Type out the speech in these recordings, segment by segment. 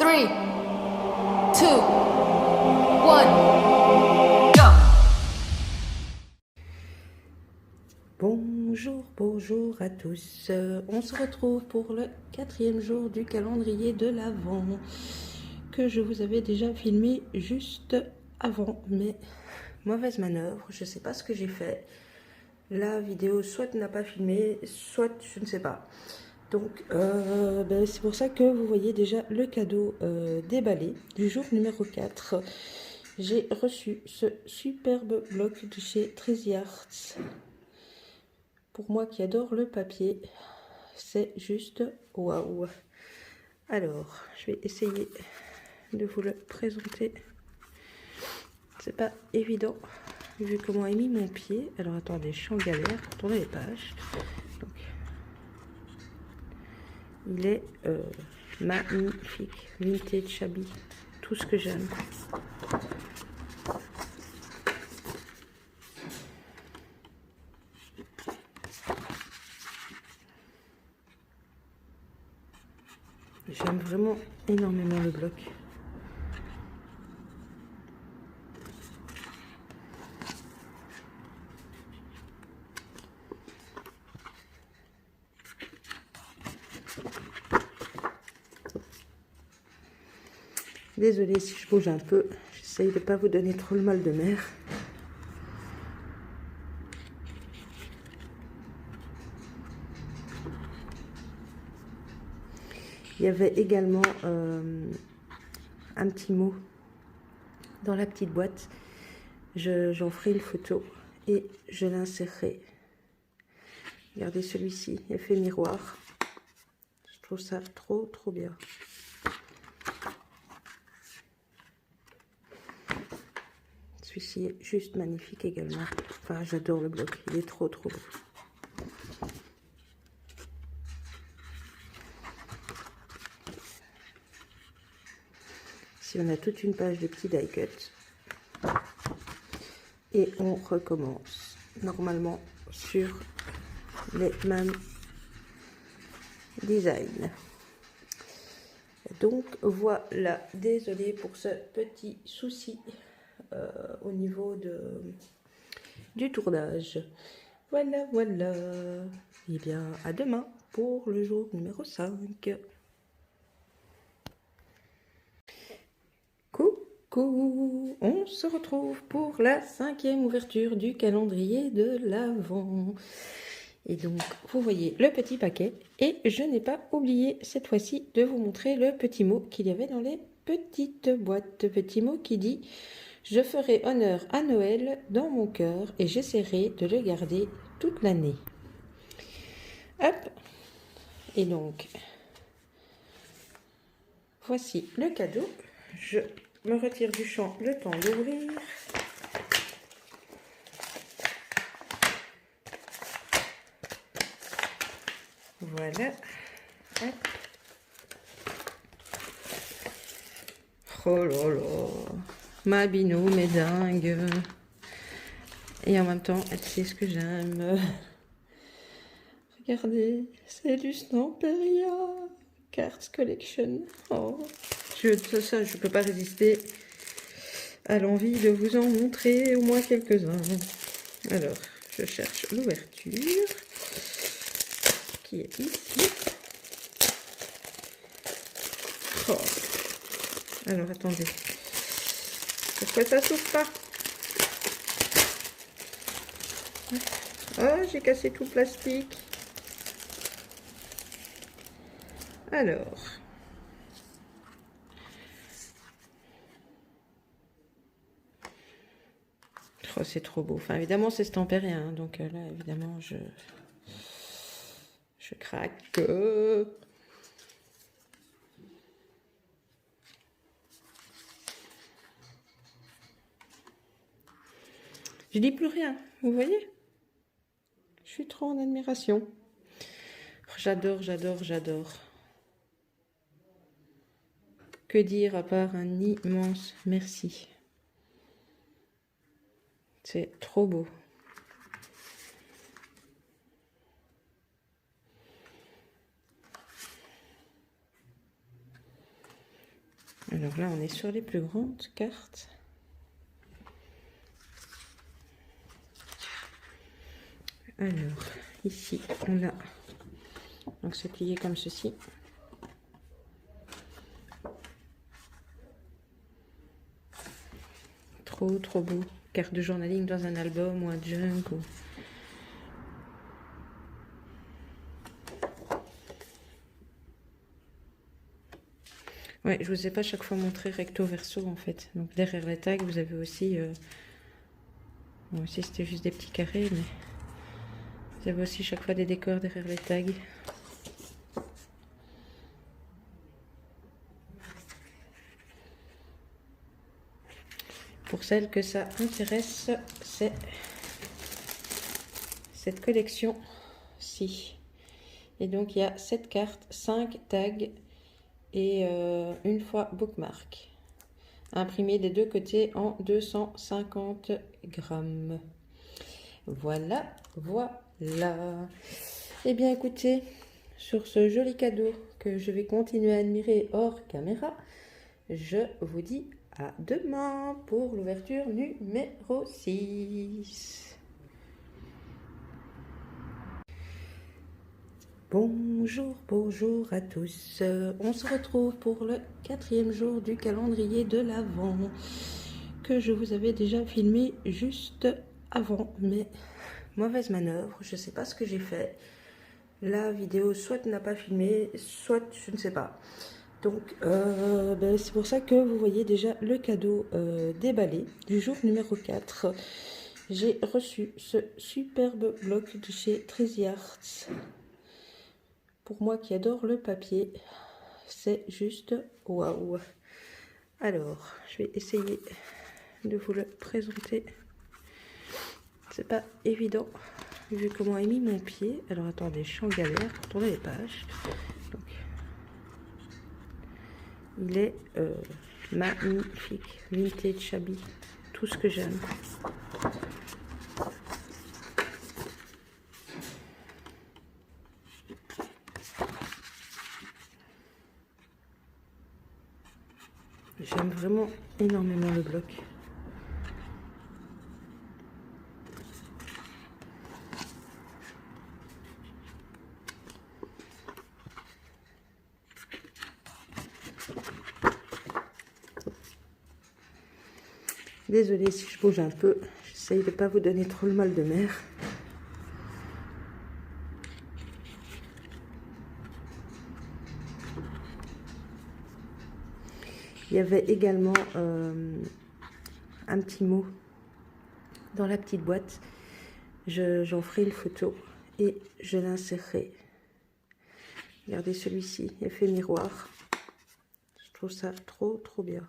3, 2, 1, go! Bonjour à tous. On se retrouve pour le 4e jour du calendrier de l'Avent que je vous avais déjà filmé juste avant, mais mauvaise manœuvre, je sais pas ce que j'ai fait. La vidéo soit n'a pas filmé, soit je ne sais pas. Donc c'est pour ça que vous voyez déjà le cadeau déballé du jour numéro 4. J'ai reçu ce superbe bloc de chez Treasy Arts. Pour moi qui adore le papier, c'est juste waouh. Alors, je vais essayer de vous le présenter. C'est pas évident vu comment est mis mon pied. Alors attendez, je suis en galère pour tourner les pages. Donc, il est magnifique, vintage, shabby, tout ce que j'aime. J'aime vraiment énormément le bloc. Désolée si je bouge un peu, j'essaye de ne pas vous donner trop le mal de mer. Il y avait également un petit mot dans la petite boîte. J'en ferai une photo et je l'insérerai. Regardez celui-ci, effet miroir. Je trouve ça trop bien. Celui-ci est juste magnifique également. Enfin, j'adore le bloc, il est trop beau. Ici, on a toute une page de petits die cut. Et on recommence normalement sur les mêmes designs. Donc voilà, désolée pour ce petit souci au niveau du tournage. Voilà. Et bien à demain pour le jour numéro 5. Coucou, on se retrouve pour la 5e ouverture du calendrier de l'Avent. Et donc, vous voyez le petit paquet. Et je n'ai pas oublié cette fois-ci de vous montrer le petit mot qu'il y avait dans les petites boîtes. Le petit mot qui dit « Je ferai honneur à Noël dans mon cœur et j'essaierai de le garder toute l'année. » Hop. Et donc, voici le cadeau. Je me retire du champ le temps d'ouvrir. Voilà. Hop. Oh là là. Ma binôme est dingue. Et en même temps, elle sait ce que j'aime. Regardez, c'est du Stamperia Cards Collection. Oh, ça, je peux pas résister à l'envie de vous en montrer au moins quelques-uns. Alors, je cherche l'ouverture qui est ici. Oh. Alors, attendez. Pourquoi ça s'ouvre pas? Oh, j'ai cassé tout le plastique. Alors. Oh, c'est trop beau. Enfin, évidemment, c'est Stamperia. Hein, donc là, évidemment, je craque. Je dis plus rien, vous voyez? Je suis trop en admiration. J'adore. Que dire à part un immense merci. C'est trop beau. Alors là, on est sur les plus grandes cartes. Alors, ici, on a... Donc, c'est plié comme ceci. Trop beau. Carte de journaling dans un album ou un junk. Ou... Ouais, je vous ai pas chaque fois montré recto verso en fait. Donc derrière les tags, vous avez aussi... Bon, aussi c'était juste des petits carrés, mais... Vous avez aussi chaque fois des décors derrière les tags. Pour celles que ça intéresse, c'est cette collection-ci. Et donc il y a 7 cartes, 5 tags et une fois bookmark. Imprimé des deux côtés en 250 grammes. Voilà. Eh bien écoutez, sur ce joli cadeau que je vais continuer à admirer hors caméra, je vous dis à demain pour l'ouverture numéro 6. Bonjour à tous. On se retrouve pour le 4e jour du calendrier de l'Avent que je vous avais déjà filmé juste avant, mais mauvaise manœuvre, je ne sais pas ce que j'ai fait. La vidéo soit n'a pas filmé, soit je ne sais pas. Donc c'est pour ça que vous voyez déjà le cadeau déballé du jour numéro 4. J'ai reçu ce superbe bloc de chez Treasy Arts. Pour moi qui adore le papier, c'est juste waouh. Alors, je vais essayer de vous le présenter. C'est pas évident vu comment est mis mon pied. Alors attendez, je suis en galère pour tourner les pages. Donc, il est magnifique, vintage, shabby, tout ce que j'aime. J'aime vraiment énormément le bloc. Désolée si je bouge un peu, j'essaye de ne pas vous donner trop le mal de mer. Il y avait également un petit mot dans la petite boîte. J'en ferai une photo et je l'insérerai. Regardez celui-ci, effet miroir. Je trouve ça trop bien.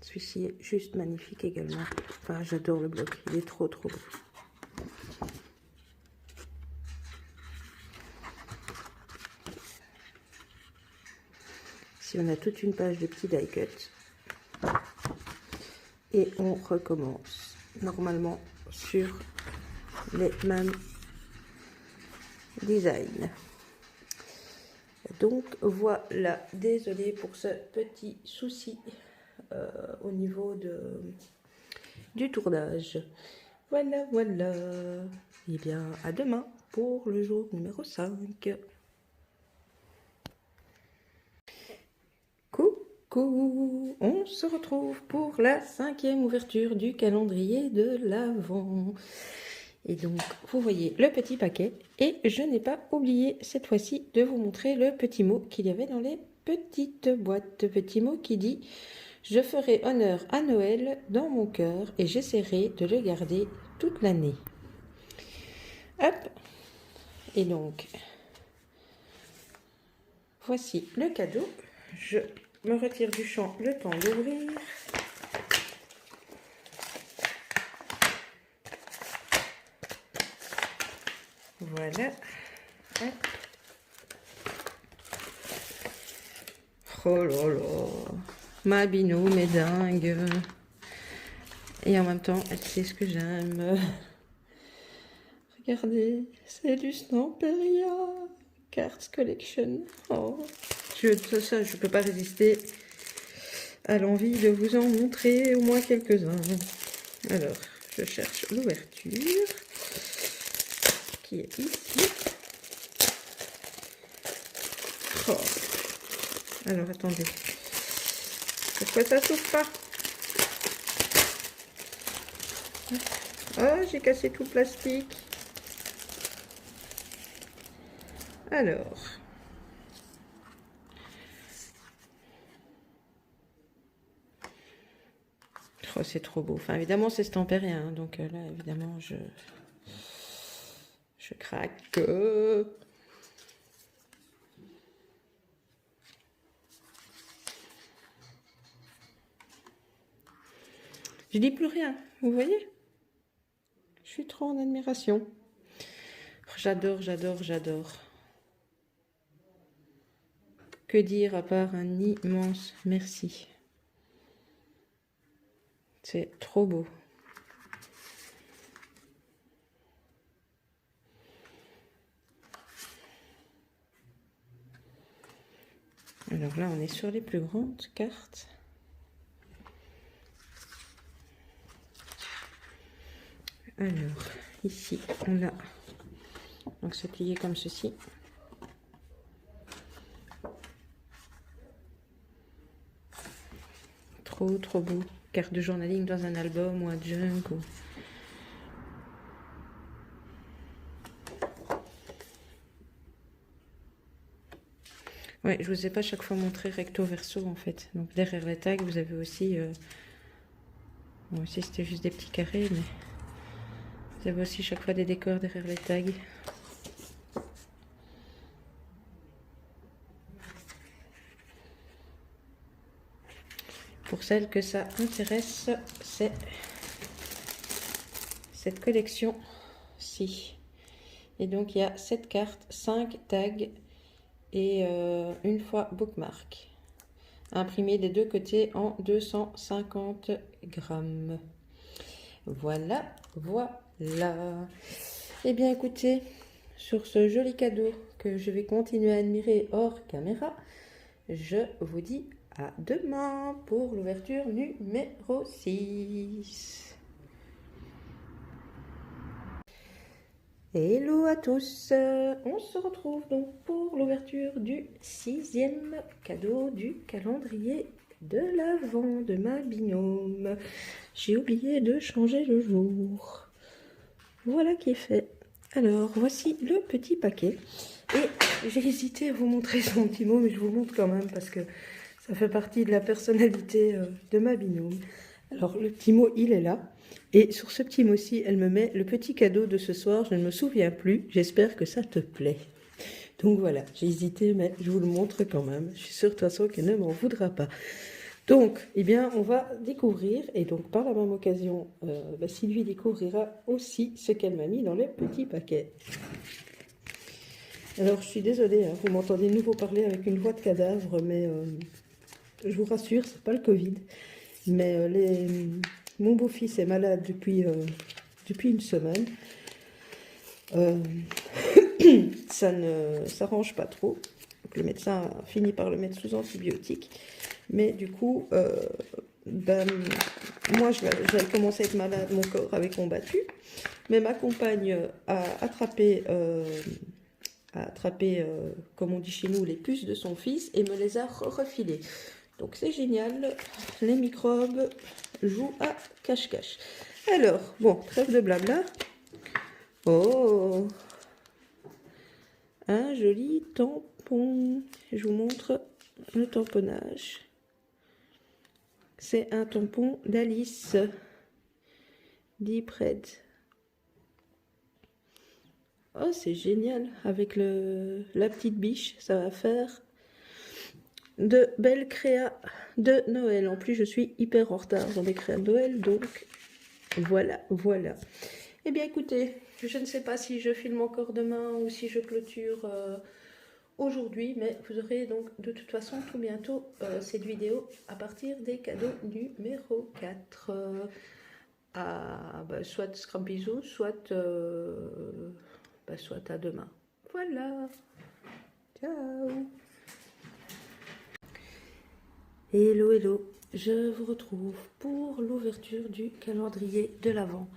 Celui-ci est juste magnifique également. Enfin, j'adore le bloc, il est trop beau. Ici, on a toute une page de petits die cut. Et on recommence normalement sur les mêmes designs. Donc voilà, désolée pour ce petit souci au niveau du tournage. Voilà. Et bien à demain pour le jour numéro 5. Coucou, on se retrouve pour la 5e ouverture du calendrier de l'Avent. Et donc, vous voyez le petit paquet. Et je n'ai pas oublié cette fois-ci de vous montrer le petit mot qu'il y avait dans les petites boîtes. Le petit mot qui dit « Je ferai honneur à Noël dans mon cœur et j'essaierai de le garder toute l'année. » Hop. Et donc, voici le cadeau. Je me retire du champ le temps d'ouvrir. Voilà. Hop. Oh là là. Ma binôme est dingue. Et en même temps, elle sait ce que j'aime. Regardez, c'est du Stamperia. Cards Collection. Oh, ça, je peux pas résister à l'envie de vous en montrer au moins quelques-uns. Alors, je cherche l'ouverture qui est ici. Oh. Alors, attendez. Pourquoi ça s'ouvre pas? Oh, j'ai cassé tout le plastique. Alors. Oh, c'est trop beau. Enfin, évidemment, c'est stampé rien. Donc là, évidemment, je craque. Je dis plus rien. Vous voyez? Je suis trop en admiration. J'adore, j'adore, j'adore. Que dire à part un immense merci. C'est trop beau. Alors là, on est sur les plus grandes cartes. Alors, ici, on a donc c'est plié comme ceci. Trop, trop beau. Carte de journaling dans un album ou un junk. Ou... Ouais, je vous ai pas chaque fois montré recto verso en fait. Donc derrière les tags, vous avez aussi... Bon, ici c'était juste des petits carrés, mais... Vous avez aussi chaque fois des décors derrière les tags. Pour celles que ça intéresse, c'est cette collection-ci. Et donc il y a 7 cartes, 5 tags et une fois bookmark. Imprimé des deux côtés en 250 grammes. Voilà, voilà. Eh bien écoutez, sur ce joli cadeau que je vais continuer à admirer hors caméra, je vous dis à demain pour l'ouverture numéro 6. Hello à tous, on se retrouve donc pour l'ouverture du 6e cadeau du calendrier de l'Avent de ma binôme. J'ai oublié de changer le jour. Voilà qui est fait. Alors, voici le petit paquet. Et j'ai hésité à vous montrer son petit mot, mais je vous le montre quand même parce que ça fait partie de la personnalité de ma binôme. Alors, le petit mot, il est là. Et sur ce petit mot-ci, elle me met le petit cadeau de ce soir. Je ne me souviens plus. J'espère que ça te plaît. Donc voilà, j'ai hésité, mais je vous le montre quand même. Je suis sûre de toute façon qu'elle ne m'en voudra pas. Donc, eh bien, on va découvrir, et donc par la même occasion, Sylvie découvrira aussi ce qu'elle m'a mis dans le petit paquet. Alors, je suis désolée, hein, vous m'entendez de nouveau parler avec une voix de cadavre, mais je vous rassure, c'est pas le Covid. Mais mon beau-fils est malade depuis une semaine. Ça ne s'arrange pas trop. Donc, le médecin a fini par le mettre sous antibiotiques. Mais du coup, moi, j'avais commencé à être malade, mon corps avait combattu. Mais ma compagne a attrapé, comme on dit chez nous, les puces de son fils et me les a refilées. Donc c'est génial, les microbes jouent à cache-cache. Alors, bon, trêve de blabla. Oh, un joli tampon. Je vous montre le tamponnage. C'est un tampon d'Alice Deep Red. Oh, c'est génial. Avec la petite biche, ça va faire de belles créas de Noël. En plus, je suis hyper en retard dans les créas de Noël, donc voilà, voilà. Eh bien, écoutez, je ne sais pas si je filme encore demain ou si je clôture aujourd'hui, mais vous aurez donc de toute façon tout bientôt cette vidéo à partir des cadeaux numéro 4. Soit Scrampizou, soit à demain. Voilà. Ciao. Hello, hello. Je vous retrouve pour l'ouverture du calendrier de l'Avent.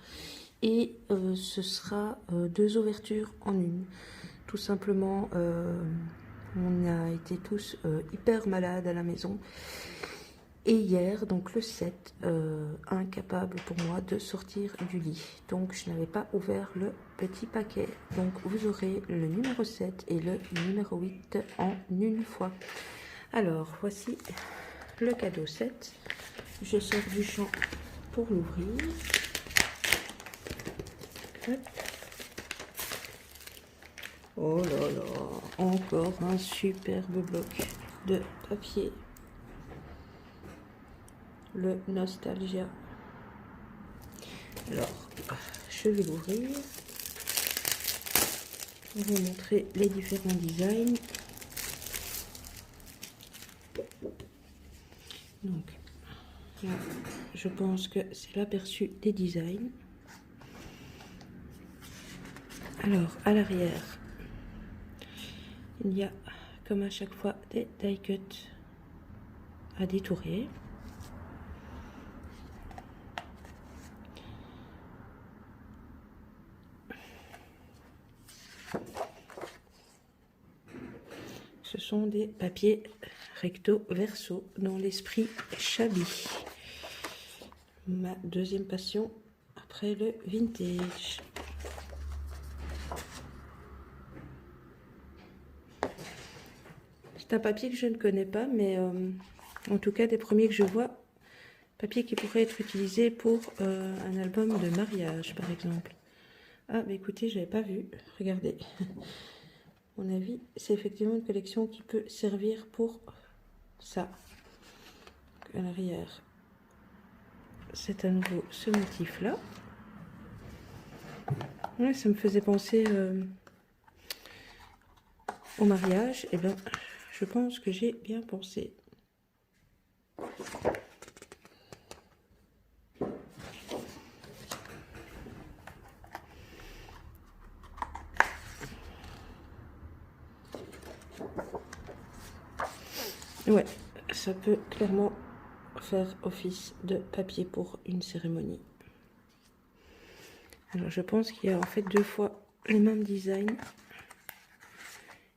Et ce sera 2 ouvertures en une. Tout simplement, on a été tous hyper malades à la maison. Et hier, donc le 7, incapable pour moi de sortir du lit. Donc je n'avais pas ouvert le petit paquet. Donc vous aurez le numéro 7 et le numéro 8 en une fois. Alors voici le cadeau 7. Je sors du champ pour l'ouvrir. Oh là là, encore un superbe bloc de papier. Le Nostalgia. Alors, je vais l'ouvrir. Je vais vous montrer les différents designs. Donc, là, je pense que c'est l'aperçu des designs. Alors, à l'arrière, il y a, comme à chaque fois, des die cuts à détourer. Ce sont des papiers recto verso dans l'esprit shabby. Ma deuxième passion après le vintage. C'est un papier que je ne connais pas, mais en tout cas des premiers que je vois. Papier qui pourrait être utilisé pour un album de mariage par exemple. Ah mais écoutez, je n'avais pas vu. Regardez. À mon avis, c'est effectivement une collection qui peut servir pour ça. À l'arrière, c'est à nouveau ce motif-là. Ouais, ça me faisait penser au mariage. Et bien, je pense que j'ai bien pensé. Ouais, ça peut clairement faire office de papier pour une cérémonie. Alors je pense qu'il y a en fait 2 fois les mêmes designs.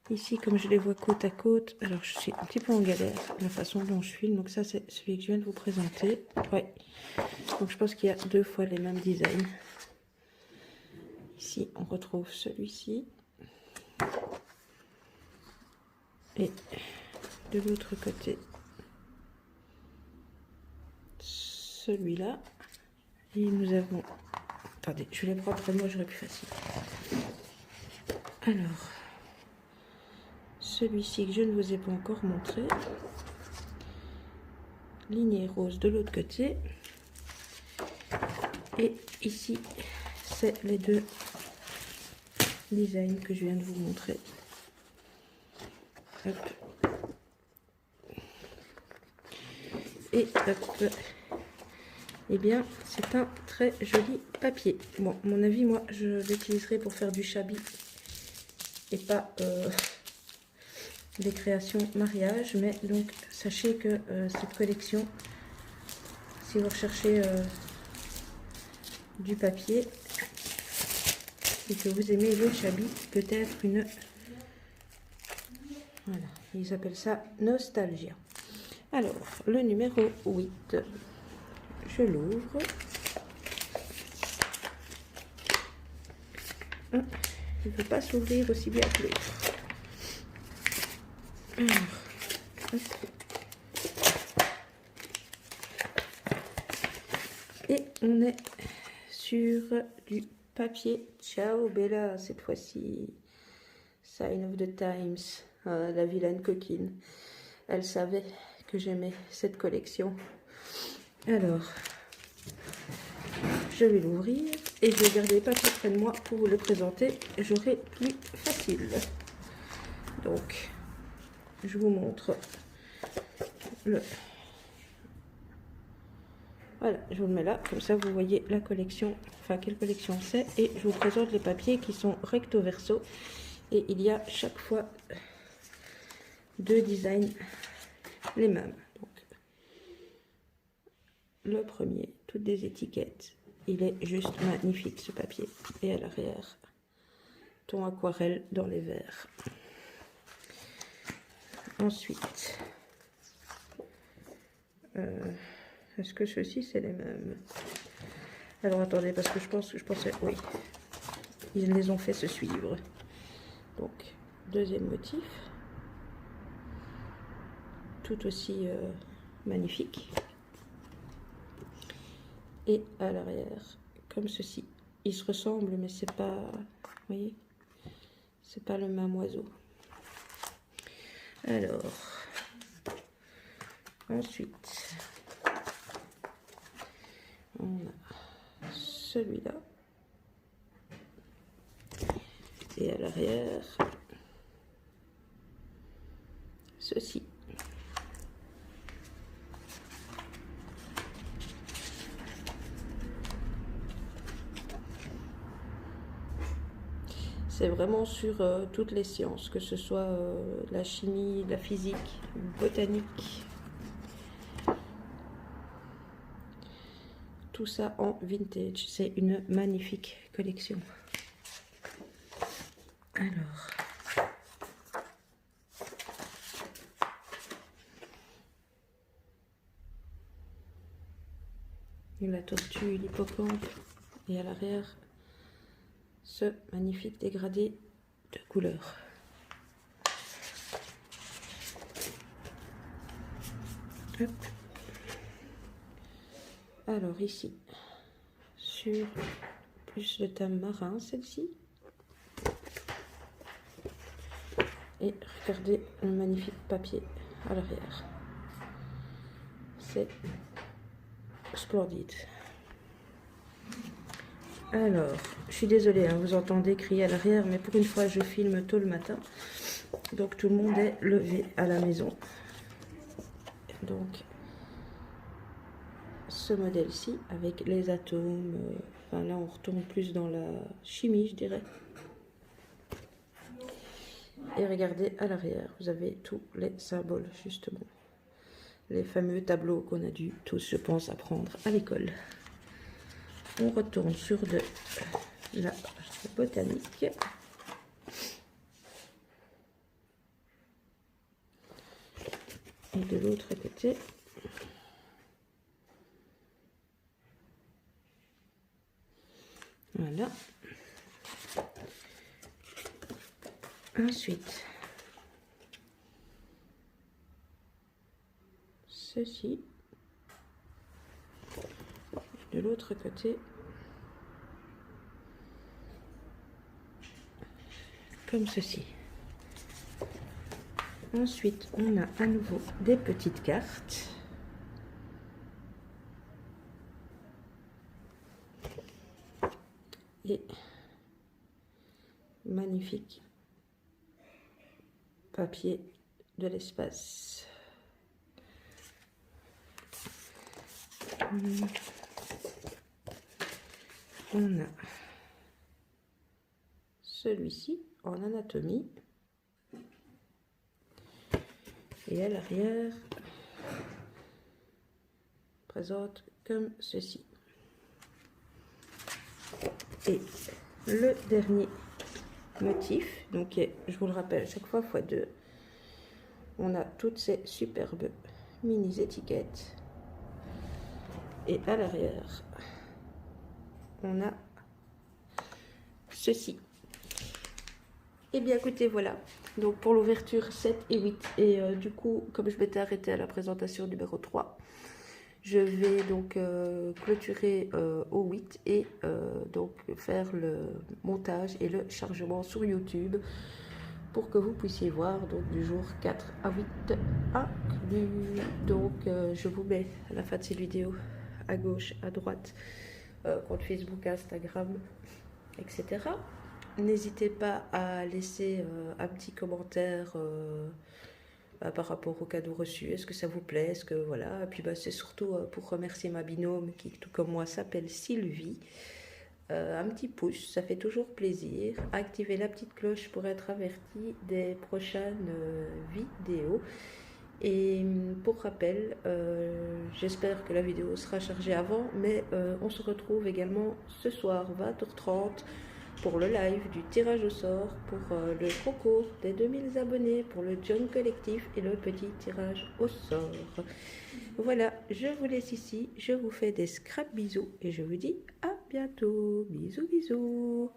Ici, comme je les vois côte à côte, alors je suis un petit peu en galère la façon dont je filme. Donc ça, c'est celui que je viens de vous présenter. Ouais. Donc je pense qu'il y a 2 fois les mêmes designs. Ici, on retrouve celui-ci. Et de l'autre côté, celui-là. Et nous avons... Attendez, je vais les prendre près de moi, j'aurais plus facile. Alors, celui-ci que je ne vous ai pas encore montré. Lignée rose de l'autre côté. Et ici, c'est les 2 designs que je viens de vous montrer. Hop. Et hop. Eh bien, c'est un très joli papier. Bon, à mon avis, moi, je l'utiliserai pour faire du shabby et pas des créations mariage. Mais donc, sachez que cette collection, si vous recherchez du papier et que vous aimez le shabby, peut-être une... Voilà, ils appellent ça Nostalgia. Alors, le numéro 8. Je l'ouvre. Il ne peut pas s'ouvrir aussi bien que l'autre. Et on est sur du papier Ciao Bella cette fois-ci. Sign of the Times. Ah, la vilaine coquine. Elle savait que j'aimais cette collection. Alors, je vais l'ouvrir et je vais garder les papiers près de moi pour vous le présenter. J'aurai plus facile. Donc, je vous montre le... Voilà, je vous le mets là. Comme ça, vous voyez la collection, enfin, quelle collection c'est. Et je vous présente les papiers qui sont recto verso. Et il y a chaque fois deux designs les mêmes. Donc, le premier, toutes des étiquettes. Il est juste magnifique ce papier. Et à l'arrière, ton aquarelle dans les verres. Ensuite, est-ce que ceux-ci c'est les mêmes? Alors attendez, parce que je pensais, oui, ils les ont fait se suivre. Donc, deuxième motif, tout aussi magnifique. Et à l'arrière, comme ceci. Ils se ressemblent, mais c'est pas, vous voyez, c'est pas le même oiseau. Alors, ensuite, on a celui-là. Et à l'arrière, ceci. C'est vraiment sur toutes les sciences, que ce soit la chimie, la physique, botanique. Tout ça en vintage. C'est une magnifique collection. Alors, la tortue, l'hippocampe, et à l'arrière, ce magnifique dégradé de couleurs. Hop. Alors ici, sur plus le thème marin, celle-ci. Et regardez le magnifique papier à l'arrière. C'est splendide. Alors, je suis désolée, hein, vous entendez crier à l'arrière, mais pour une fois, je filme tôt le matin. Donc, tout le monde est levé à la maison. Donc, ce modèle-ci, avec les atomes, enfin là, on retourne plus dans la chimie, je dirais. Et regardez à l'arrière, vous avez tous les symboles, justement. Les fameux tableaux qu'on a dû tous, je pense, apprendre à l'école. On retourne sur de la botanique. Et de l'autre côté, voilà. Ensuite, ceci. De l'autre côté, comme ceci. Ensuite, on a à nouveau des petites cartes. Et magnifique papier de l'espace. On a celui-ci en anatomie. Et à l'arrière, présente comme ceci. Et le dernier motif, donc je vous le rappelle, chaque fois x2, on a toutes ces superbes mini étiquettes. Et à l'arrière, on a ceci. Et bien écoutez, voilà. Donc pour l'ouverture 7 et 8. Et du coup, comme je m'étais arrêtée à la présentation numéro 3, je vais donc clôturer au 8 et donc faire le montage et le chargement sur YouTube pour que vous puissiez voir donc du jour 4 à 8 inclus. Donc je vous mets à la fin de cette vidéo à gauche, à droite, compte Facebook, Instagram, etc. N'hésitez pas à laisser un petit commentaire par rapport au cadeau reçu. Est-ce que ça vous plaît? Est-ce que voilà. Et puis c'est surtout pour remercier ma binôme qui, tout comme moi, s'appelle Sylvie. un petit pouce, ça fait toujours plaisir. Activez la petite cloche pour être averti des prochaines vidéos. Et pour rappel, j'espère que la vidéo sera chargée avant, mais on se retrouve également ce soir 20h30 pour le live du tirage au sort, pour le concours des 2000 abonnés, pour le John Collectif et le petit tirage au sort. Voilà, je vous laisse ici, je vous fais des scrap bisous et je vous dis à bientôt. Bisous bisous.